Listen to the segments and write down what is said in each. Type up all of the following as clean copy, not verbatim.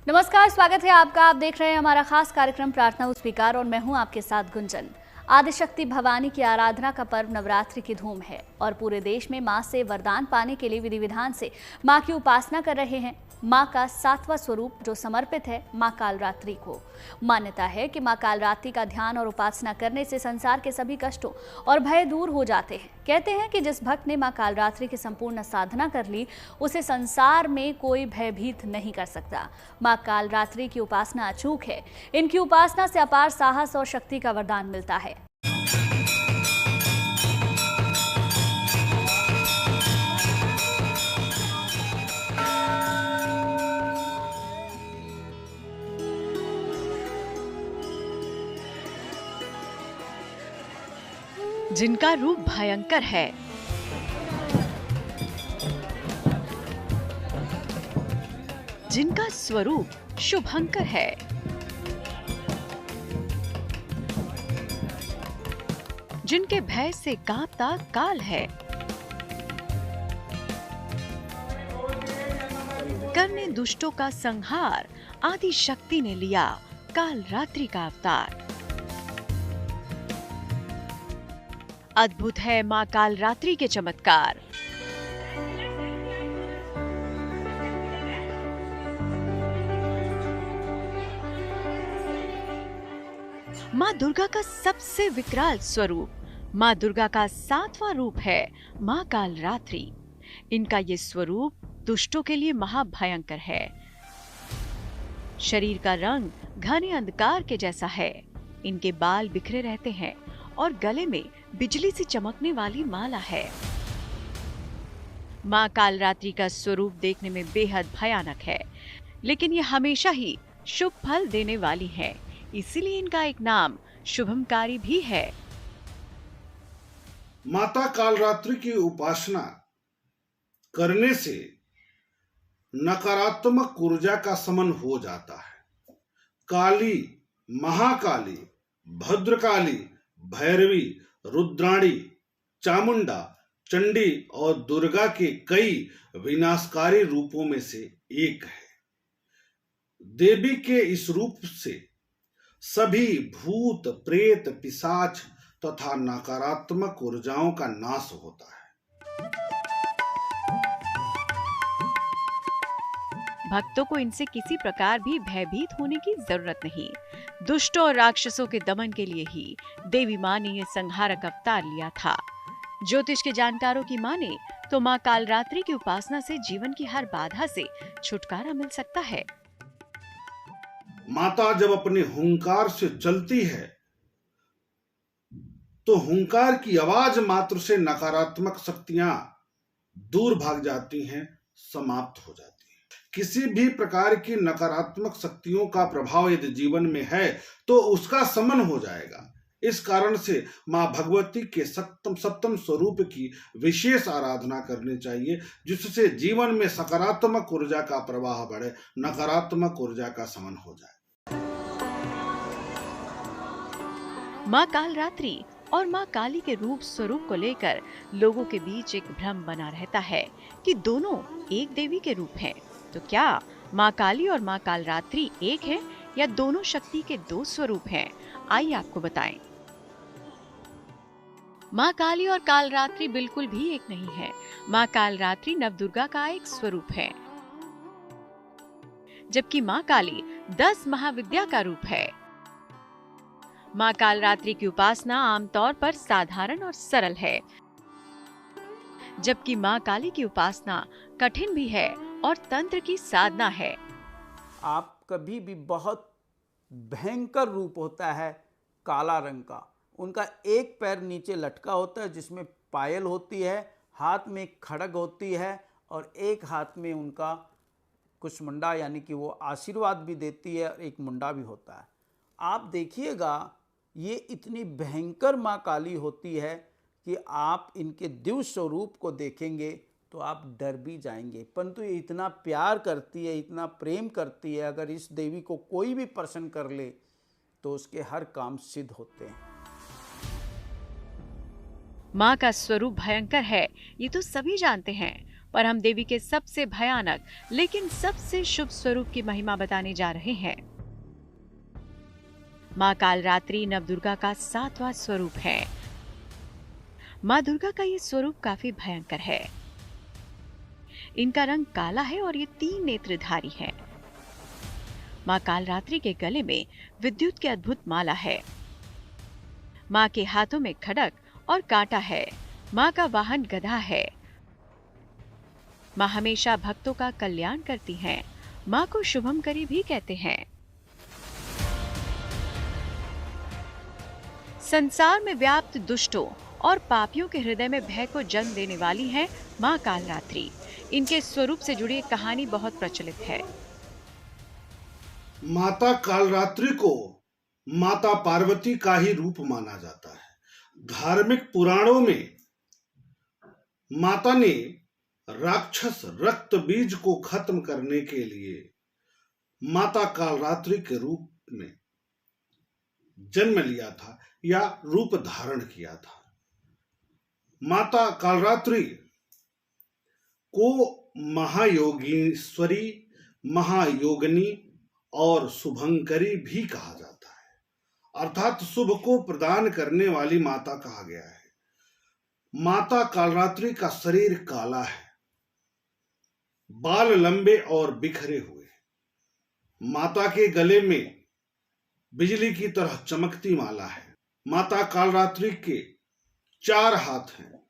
नमस्कार, स्वागत है आपका। आप देख रहे हैं हमारा खास कार्यक्रम प्रार्थना व स्वीकार और मैं हूं आपके साथ गुंजन। आदिशक्ति भवानी की आराधना का पर्व नवरात्रि की धूम है और पूरे देश में मां से वरदान पाने के लिए विधि विधान से मां की उपासना कर रहे हैं। मां का 7वां स्वरूप जो समर्पित है मां कालरात्रि को। मान्यता है कि मां कालरात्रि का ध्यान और उपासना करने से संसार के सभी कष्टों और भय दूर हो जाते हैं। कहते हैं कि जिस भक्त ने मां कालरात्रि की संपूर्ण साधना कर ली, उसे संसार में कोई भयभीत नहीं कर सकता। मां कालरात्रि की उपासना अचूक है। इनकी उपासना से अपार साहस और शक्ति का वरदान मिलता है। जिनका रूप भयंकर है, जिनका स्वरूप शुभंकर है, जिनके भय से कांपता काल है, करने दुष्टों का संहार आदि शक्ति ने लिया कालरात्रि का अवतार। अद्भुत है मां कालरात्रि के चमत्कार। मां दुर्गा का सबसे विकराल स्वरूप, मां दुर्गा का 7वां रूप है मां कालरात्रि। इनका ये स्वरूप दुष्टों के लिए महाभयंकर है। शरीर का रंग घने अंधकार के जैसा है। इनके बाल बिखरे रहते हैं और गले में बिजली से चमकने वाली माला है। मां कालरात्रि का स्वरूप देखने में बेहद भयानक है, लेकिन ये हमेशा ही शुभ फल देने वाली है। इसीलिए इनका एक नाम शुभमकारी भी है। माता कालरात्रि की उपासना करने से नकारात्मक ऊर्जा का शमन हो जाता है। काली, महाकाली, भद्रकाली, भैरवी, रुद्राणी, चामुंडा, चंडी और दुर्गा के कई विनाशकारी रूपों में से एक है। देवी के इस रूप से सभी भूत, प्रेत, पिशाच तथा नकारात्मक ऊर्जाओं का नाश होता है। भक्तों को इनसे किसी प्रकार भी भयभीत होने की जरूरत नहीं। दुष्टों और राक्षसों के दमन के लिए ही देवी मां ने यह संहारक अवतार लिया था। ज्योतिष के जानकारों की माने तो मां कालरात्रि की उपासना से जीवन की हर बाधा से छुटकारा मिल सकता है। माता जब अपने हुंकार से चलती है तो हुंकार की आवाज मात्र से नकारात्मक शक्तियां दूर भाग जाती हैं, समाप्त हो जाती हैं। किसी भी प्रकार की नकारात्मक शक्तियों का प्रभाव यदि जीवन में है तो उसका शमन हो जाएगा। इस कारण से मां भगवती के सप्तम स्वरूप की विशेष आराधना करनी चाहिए, जिससे जीवन में सकारात्मक ऊर्जा का प्रवाह बढ़े, नकारात्मक ऊर्जा का शमन हो जाए। मां कालरात्रि और मां काली के रूप स्वरूप को लेकर लोगों के बीच एक भ्रम बना रहता है कि दोनों एक देवी के रूप हैं। तो क्या मां काली और मां कालरात्रि एक है या दोनों शक्ति के दो स्वरूप हैं? आइए आपको बताएं। मां काली और कालरात्रि बिल्कुल भी एक नहीं है। मां कालरात्रि नवदुर्गा का एक स्वरूप है, जबकि मां काली 10 महाविद्या का रूप है। मां कालरात्रि की उपासना आमतौर पर साधारण और सरल है, जबकि मां काली की उपासना कठिन भी है और तंत्र की साधना है। आप कभी भी बहुत भयंकर रूप होता है काला रंग का। उनका एक पैर नीचे लटका होता है जिसमें पायल होती है, हाथ में एक खड़ग होती है और एक हाथ में उनका कुशमुंडा यानी कि वो आशीर्वाद भी देती है और एक मुंडा भी होता है। आप देखिएगा ये इतनी भयंकर माँ काली होती है कि आप इनके दिव्य स्वरूप को देखेंगे तो आप डर भी जाएंगे। परंतु ये इतना प्यार करती है, इतना प्रेम करती है, अगर इस देवी को कोई भी प्रसन्न कर ले तो उसके हर काम सिद्ध होते हैं। मां का स्वरूप भयंकर है, ये तो सभी जानते हैं। पर हम देवी के सबसे भयानक लेकिन सबसे शुभ स्वरूप की महिमा बताने जा रहे हैं। मां कालरात्रि नवदुर्गा का 7वां स्वरूप है। मां दुर्गा का ये स्वरूप काफी भयंकर है। इनका रंग काला है और ये 3 नेत्रधारी है। मां कालरात्रि के गले में विद्युत की अद्भुत माला है। मां के हाथों में खड्ग और कांटा है। मां का वाहन गधा है। मां हमेशा भक्तों का कल्याण करती हैं। मां को शुभंकरी भी कहते हैं। संसार में व्याप्त दुष्टों और पापियों के हृदय में भय को जन्म देने वाली है मां कालरात्रि। इनके स्वरूप से जुड़ी एक कहानी बहुत प्रचलित है। माता कालरात्रि को माता पार्वती का ही रूप माना जाता है। धार्मिक पुराणों में माता ने राक्षस रक्त बीज को खत्म करने के लिए माता कालरात्रि के रूप में जन्म लिया था या रूप धारण किया था। माता कालरात्रि को महायोगीश्वरी, महायोगिनी और शुभंकरी भी कहा जाता है, अर्थात शुभ को प्रदान करने वाली माता कहा गया है। माता कालरात्रि का शरीर काला है, बाल लंबे और बिखरे हुए। माता के गले में बिजली की तरह चमकती माला है। माता कालरात्रि के 4 हाथ हैं।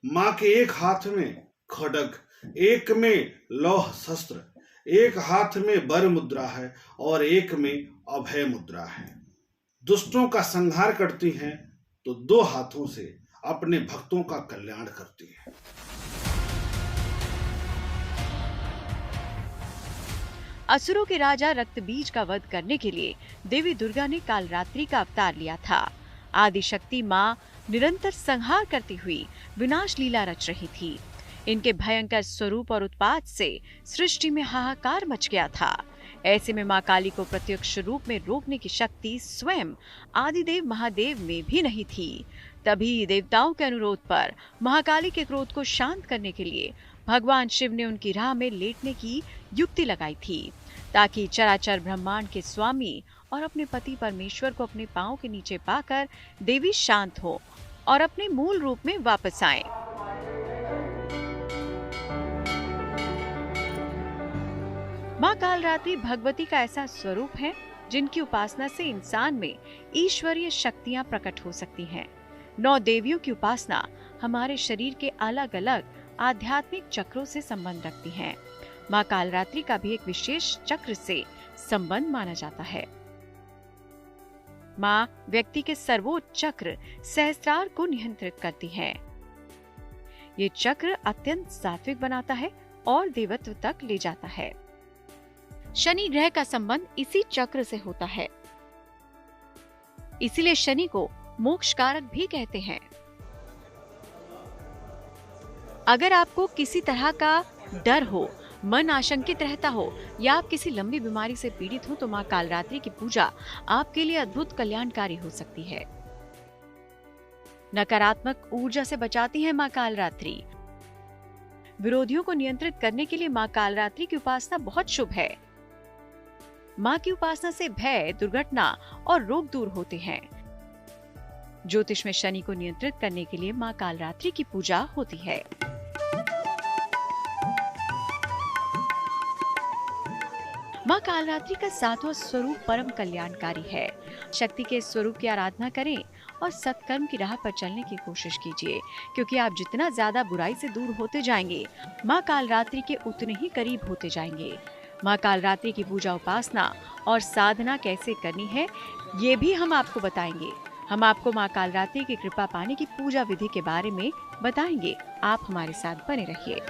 मां के एक हाथ में खड्ग, एक में लौह शस्त्र, एक हाथ में बर मुद्रा है और एक में अभय मुद्रा है। दुष्टों का संहार करती हैं तो 2 हाथों से अपने भक्तों का कल्याण करती है। असुरों के राजा रक्तबीज का वध करने के लिए देवी दुर्गा ने कालरात्रि का अवतार लिया था। आदिशक्ति मां निरंतर संहार करती हुई विनाश लीला रच रही थी। इनके भयंकर स्वरूप और उत्पात से सृष्टि में हाहाकार मच गया था। ऐसे में मां काली को प्रत्यक्ष रूप में रोकने की शक्ति स्वयं आदिदेव महादेव में भी नहीं थी। तभी देवताओं के अनुरोध पर महाकाली के क्रोध को शांत करने के लिए भगवान शिव ने उनकी राह में लेटने की युक्ति लगाई थी, ताकि चराचर ब्रह्मांड के स्वामी और अपने पति परमेश्वर को अपने पांव के नीचे पाकर देवी शांत हो और अपने मूल रूप में वापस आए। मां कालरात्रि भगवती का ऐसा स्वरूप है जिनकी उपासना से इंसान में ईश्वरीय शक्तियां प्रकट हो सकती हैं। 9 देवियों की उपासना हमारे शरीर के अलग अलग आध्यात्मिक चक्रों से संबंध रखती हैं। मां कालरात्रि का भी एक विशेष चक्र से संबंध माना जाता है। मां व्यक्ति के सर्वोच्च चक्र सहस्त्रार को नियंत्रित करती है। ये चक्र अत्यंत सात्विक बनाता है और देवत्व तक ले जाता है। शनि ग्रह का संबंध इसी चक्र से होता है, इसीलिए शनि को मोक्ष कारक भी कहते हैं। अगर आपको किसी तरह का डर हो, मन आशंकित रहता हो या आप किसी लंबी बीमारी से पीड़ित हो तो मां कालरात्रि की पूजा आपके लिए अद्भुत कल्याणकारी हो सकती है। नकारात्मक ऊर्जा से बचाती है मां कालरात्रि। विरोधियों को नियंत्रित करने के लिए मां कालरात्रि की उपासना बहुत शुभ है। मां की उपासना से भय, दुर्घटना और रोग दूर होते हैं। ज्योतिष में शनि को नियंत्रित करने के लिए मां कालरात्रि की पूजा होती है। मां कालरात्रि का 7वां स्वरूप परम कल्याणकारी है। शक्ति के स्वरूप की आराधना करें और सत्कर्म की राह पर चलने की कोशिश कीजिए, क्योंकि आप जितना ज्यादा बुराई से दूर होते जाएंगे, मां कालरात्रि के उतने ही करीब होते जाएंगे। मां कालरात्रि की पूजा, उपासना और साधना कैसे करनी है, ये भी हम आपको बताएंगे। हम आपको मां कालरात्रि की कृपा पाने की पूजा विधि के बारे में बताएंगे। आप हमारे साथ बने रहिए।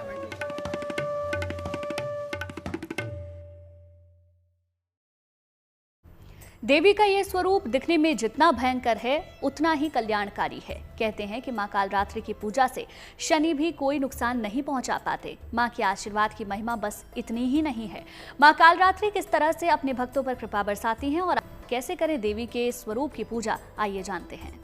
देवी का ये स्वरूप दिखने में जितना भयंकर है उतना ही कल्याणकारी है। कहते हैं कि मां कालरात्रि की पूजा से शनि भी कोई नुकसान नहीं पहुंचा पाते। मां के आशीर्वाद की महिमा बस इतनी ही नहीं है, मां कालरात्रि किस तरह से अपने भक्तों पर कृपा बरसाती हैं और कैसे करें देवी के स्वरूप की पूजा, आइए जानते हैं।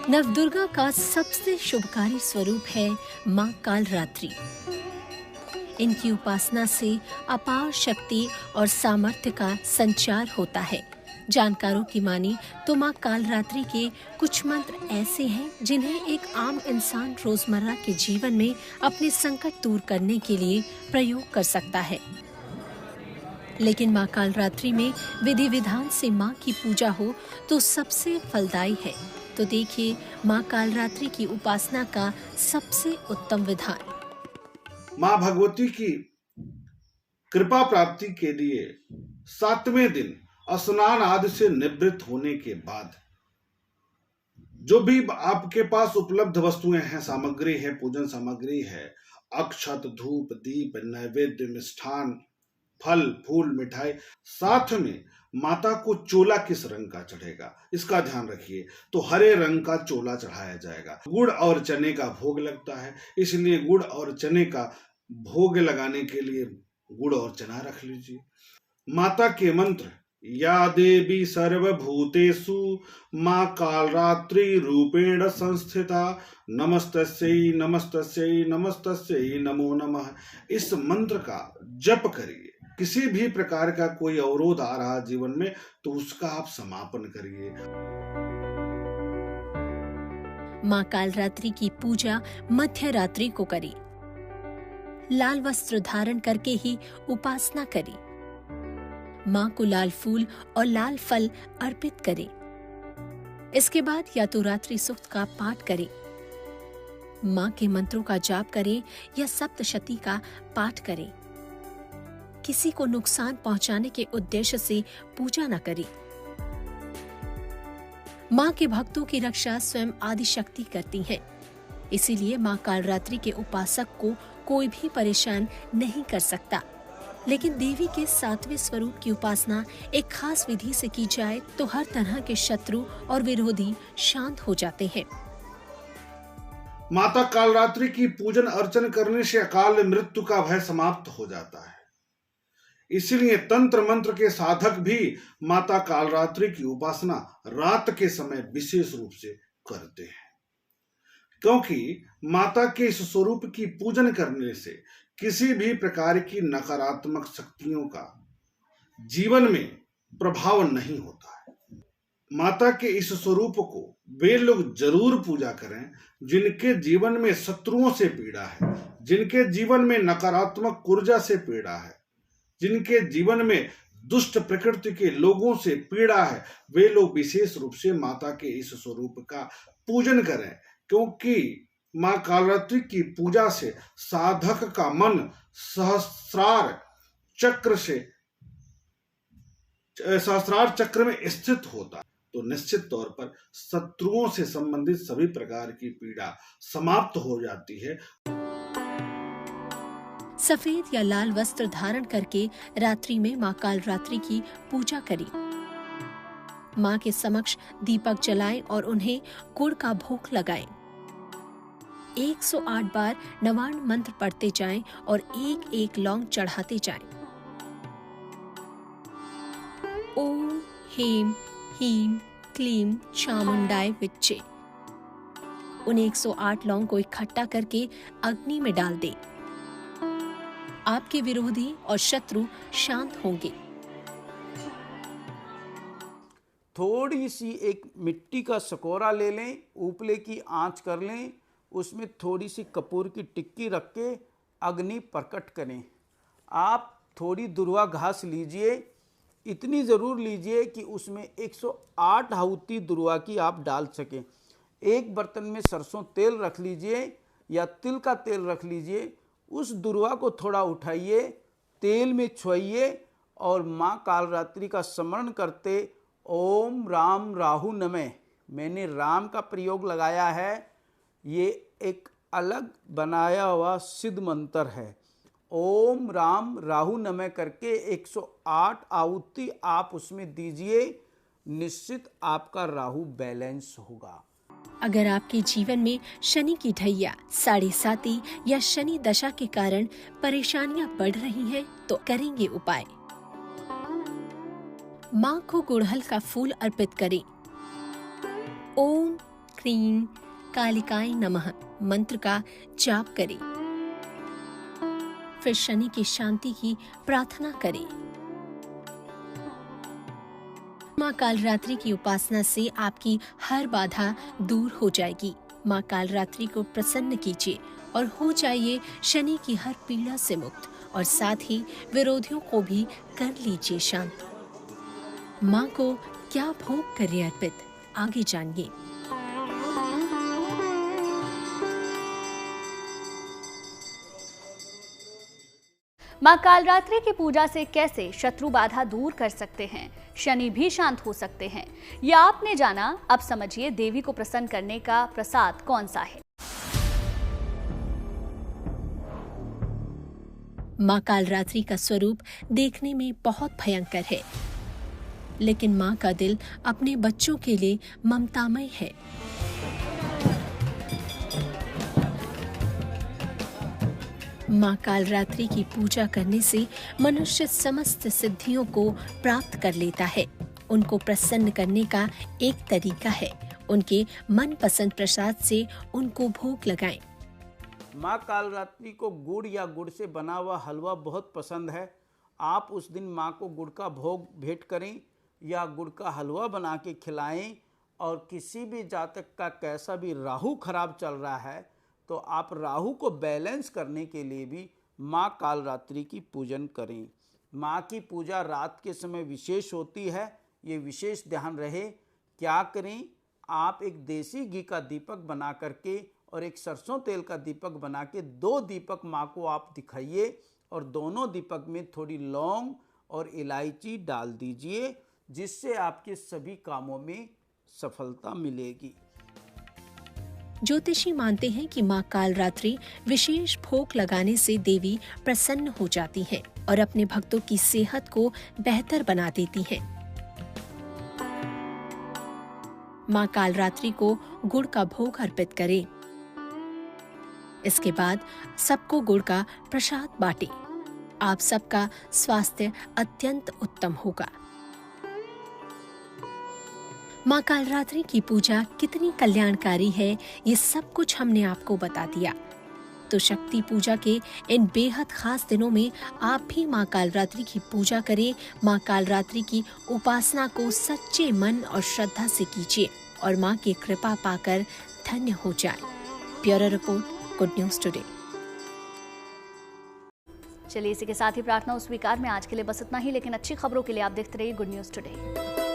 नवदुर्गा का सबसे शुभकारी स्वरूप है माँ कालरात्रि। इनकी उपासना से अपार शक्ति और सामर्थ्य का संचार होता है। जानकारों की माने तो माँ कालरात्रि के कुछ मंत्र ऐसे हैं जिन्हें एक आम इंसान रोजमर्रा के जीवन में अपने संकट दूर करने के लिए प्रयोग कर सकता है। लेकिन माँ कालरात्रि में विधि विधान से माँ की पूजा हो तो सबसे फलदायी है। तो देखिए माँ कालरात्रि की उपासना का सबसे उत्तम विधान। माँ भगवती की कृपा प्राप्ति के लिए 7वें दिन स्नान आदि से निवृत्त होने के बाद जो भी आपके पास उपलब्ध वस्तुएं हैं, सामग्री है, पूजन सामग्री है, अक्षत, धूप, दीप, नैवेद्य, मिष्ठान, फल, फूल, मिठाई, साथ में माता को चोला किस रंग का चढ़ेगा इसका ध्यान रखिए। तो हरे रंग का चोला चढ़ाया जाएगा। गुड़ और चने का भोग लगता है, इसलिए गुड़ और चने का भोग लगाने के लिए गुड़ और चना रख लीजिए। माता के मंत्र, या देवी सर्वभूतेषु माँ कालरात्रि रूपेण संस्थिता नमस्तस्यै नमस्तस्यै नमस्तस्यै नमो नमः, इस मंत्र का जप करिए। किसी भी प्रकार का कोई अवरोध आ रहा जीवन में तो उसका आप समापन करिए। माँ कालरात्रि की पूजा मध्य रात्रि को करें। लाल वस्त्र धारण करके ही उपासना करें। माँ को लाल फूल और लाल फल अर्पित करें। इसके बाद या तो रात्रि सूक्त का पाठ करें, माँ के मंत्रों का जाप करें या सप्तशती का पाठ करें। किसी को नुकसान पहुंचाने के उद्देश्य से पूजा न करें। माँ के भक्तों की रक्षा स्वयं आदि शक्ति करती है, इसीलिए माँ कालरात्रि के उपासक को कोई भी परेशान नहीं कर सकता। लेकिन देवी के 7वें स्वरूप की उपासना एक खास विधि से की जाए तो हर तरह के शत्रु और विरोधी शांत हो जाते हैं। माता कालरात्रि की पूजन अर्चन करने से अकाल मृत्यु का भय समाप्त हो जाता है। इसलिए तंत्र मंत्र के साधक भी माता कालरात्रि की उपासना रात के समय विशेष रूप से करते हैं, क्योंकि माता के इस स्वरूप की पूजन करने से किसी भी प्रकार की नकारात्मक शक्तियों का जीवन में प्रभाव नहीं होता है। माता के इस स्वरूप को वे लोग जरूर पूजा करें जिनके जीवन में शत्रुओं से पीड़ा है, जिनके जीवन में नकारात्मक ऊर्जा से पीड़ा है, जिनके जीवन में दुष्ट प्रकृति के लोगों से पीड़ा है, वे लोग विशेष रूप से माता के इस स्वरूप का पूजन करें, क्योंकि माँ कालरात्रि की पूजा से साधक का मन सहस्रार चक्र में स्थित होता है, तो निश्चित तौर पर शत्रुओं से संबंधित सभी प्रकार की पीड़ा समाप्त हो जाती है। सफेद या लाल वस्त्र धारण करके रात्रि में माँ कालरात्रि की पूजा करें। माँ के समक्ष दीपक जलाएं और उन्हें गुड़ का भोग लगाएं। 108 बार नवार्ण मंत्र पढ़ते जाएं और एक एक लौंग चढ़ाते जाएं। ओम हेम हीम क्लीम चामुंडाय विच्चे। उन 108 लौंग को इकट्ठा करके अग्नि में डाल दें। आपके विरोधी और शत्रु शांत होंगे। थोड़ी सी एक मिट्टी का सकोरा ले लें, उपले की आंच कर लें, उसमें थोड़ी सी कपूर की टिक्की रख के अग्नि प्रकट करें। आप थोड़ी दुर्वा घास लीजिए, इतनी ज़रूर लीजिए कि उसमें 108 आहुति दुर्वा की आप डाल सकें। एक बर्तन में सरसों तेल रख लीजिए या तिल का तेल रख लीजिए, उस दुर्वा को थोड़ा उठाइए, तेल में छुइए और माँ कालरात्रि का स्मरण करते ओम राम राहु नमः, मैंने राम का प्रयोग लगाया है, ये एक अलग बनाया हुआ सिद्ध मंत्र है। ओम राम राहु नमः करके 108 आहुति आप उसमें दीजिए, निश्चित आपका राहु बैलेंस होगा। अगर आपके जीवन में शनि की ढैया, साढ़े साती या शनि दशा के कारण परेशानियां बढ़ रही हैं, तो करेंगे उपाय। माँ को गुड़हल का फूल अर्पित करें। ओम क्रीं कालिकाय नमः मंत्र का जाप करें। फिर शनि की शांति की प्रार्थना करें। माँ कालरात्रि की उपासना से आपकी हर बाधा दूर हो जाएगी। माँ कालरात्रि को प्रसन्न कीजिए और हो जाइए शनि की हर पीड़ा से मुक्त, और साथ ही विरोधियों को भी कर लीजिए शांत। माँ को क्या भोग करें अर्पित, आगे जानिए। मां कालरात्रि की पूजा से कैसे शत्रु बाधा दूर कर सकते हैं, शनि भी शांत हो सकते हैं, ये आपने जाना। अब समझिए देवी को प्रसन्न करने का प्रसाद कौन सा है। माँ कालरात्रि का स्वरूप देखने में बहुत भयंकर है, लेकिन माँ का दिल अपने बच्चों के लिए ममतामय है। माँ कालरात्रि की पूजा करने से मनुष्य समस्त सिद्धियों को प्राप्त कर लेता है। उनको प्रसन्न करने का एक तरीका है, उनके मनपसंद प्रसाद से उनको भोग लगाएं। माँ कालरात्रि को गुड़ या गुड़ से बना हुआ हलवा बहुत पसंद है। आप उस दिन माँ को गुड़ का भोग भेंट करें या गुड़ का हलवा बना के खिलाएं। और किसी भी जातक का कैसा भी राहु खराब चल रहा है तो आप राहु को बैलेंस करने के लिए भी माँ कालरात्रि की पूजन करें। माँ की पूजा रात के समय विशेष होती है, ये विशेष ध्यान रहे। क्या करें, आप एक देसी घी का दीपक बना करके और एक सरसों तेल का दीपक बना के 2 दीपक माँ को आप दिखाइए और दोनों दीपक में थोड़ी लौंग और इलायची डाल दीजिए, जिससे आपके सभी कामों में सफलता मिलेगी। ज्योतिषी मानते हैं कि माँ कालरात्रि विशेष भोग लगाने से देवी प्रसन्न हो जाती हैं और अपने भक्तों की सेहत को बेहतर बना देती हैं। माँ कालरात्रि को गुड़ का भोग अर्पित करें। इसके बाद सबको गुड़ का प्रसाद बांटें। आप सबका स्वास्थ्य अत्यंत उत्तम होगा। माँ कालरात्रि की पूजा कितनी कल्याणकारी है, ये सब कुछ हमने आपको बता दिया। तो शक्ति पूजा के इन बेहद खास दिनों में आप भी माँ कालरात्रि की पूजा करें। माँ कालरात्रि की उपासना को सच्चे मन और श्रद्धा से कीजिए और माँ की कृपा पाकर धन्य हो जाए। Bureau report, good news today. चलिए इसी के साथ ही प्रार्थना स्वीकार में आज के लिए बस इतना ही, लेकिन अच्छी खबरों के लिए आप देखते रहिए गुड न्यूज टुडे।